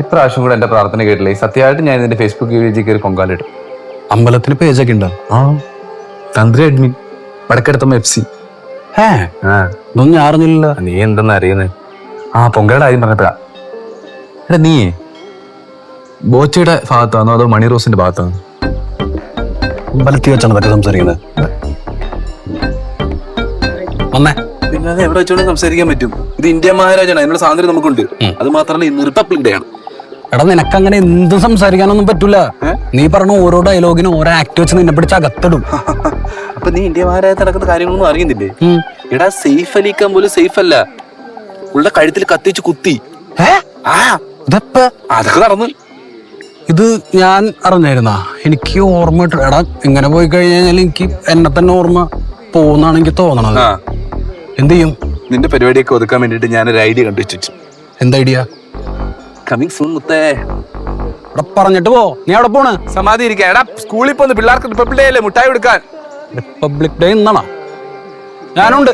ഇപ്രാവശ്യം കൂടെ എന്റെ പ്രാർത്ഥന കേട്ടില്ലേ, സത്യമായിട്ട് ഞാൻ ഇതിന്റെ ഫേസ്ബുക്ക് പേജിൽ കയറി പൊങ്കാലിട്ടു. അമ്പലത്തിന് പേജൊക്കെ ഉണ്ടോ? ആ, തന്ത്രി അഡ്മിൻ, വടക്കെടുത്തമ്മ FC. ഇതൊന്നും ഞാൻ അറിഞ്ഞില്ല. നീ എന്തെന്ന് അറിയുന്നത്? ആ, പൊങ്കയുടെ കാര്യം പറഞ്ഞപ്പോഴാ. എടാ നീ ബോച്ചയുടെ ഭാഗത്താണോ അതോ മണി റോസിന്റെ ഭാഗത്താണോ? അമ്പലത്തിൽ വെച്ചാണ് പറ്റി സംസാരിക്കുന്നത്. വന്നേ. പിന്നെ അത് എവിടെ വെച്ചോണ്ട് സംസാരിക്കാൻ പറ്റും? ഇത് ഇന്ത്യ മഹാരാജാണ്, അതിനുള്ള സ്വാതന്ത്ര്യം നമുക്കുണ്ട്. അത് മാത്രമല്ല ഇന്ന് റിപ്പബ്ലിക് ഡേ ആണ്. എടാ നിനക്കങ്ങനെ എന്തും സംസാരിക്കാനൊന്നും പറ്റൂല. നീ പറഞ്ഞ ഓരോ ഡയലോഗിനും ഓരോ ആക്ട് വെച്ച് നിന്നെ പിടിച്ച് അകത്തിടും. അപ്പൊ നീ ഇന്ത്യ മഹാരാജാത്ത് നടക്കുന്ന കാര്യങ്ങളൊന്നും അറിയുന്നില്ലേ? എടാ സെയ്ഫ് അലിക്കാൻ പോലും സേഫ് അല്ല, ഉള്ള കഴുത്തിൽ കത്തിച്ച് കുത്തി. അതൊക്കെ നടന്നു. ഇത് ഞാൻ അറിഞ്ഞായിരുന്നാ? എനിക്ക് ഓർമ്മ എടാ ഇങ്ങനെ പോയി കഴിഞ്ഞാൽ എനിക്ക് എന്നെ തന്നെ ഓർമ്മ പോകുന്നാണ് എനിക്ക് തോന്നണത്. എന്ത് ചെയ്യും? നിന്റെ പരിപാടിയൊക്കെ ഒതുക്കാൻ വേണ്ടിട്ട് ഞാനൊരു ഐഡിയ കണ്ടുവച്ചു. എന്ത് ഐഡിയ? കമ്മിങ് സൂൺ മുത്തേ. എടാ പറഞ്ഞിട്ട് പോ. നീ അവിടെ പോണ്? സമാധി ഇരിക്കാൻ. എടാ സ്കൂളിൽ പോന്ന് പിള്ളേർക്ക് റിപ്പബ്ലിക് ഡേ അല്ലേ, മുട്ടായി കൊടുക്കാൻ. റിപ്പബ്ലിക് ഡേ എന്നാണോ? ഞാനുണ്ട്.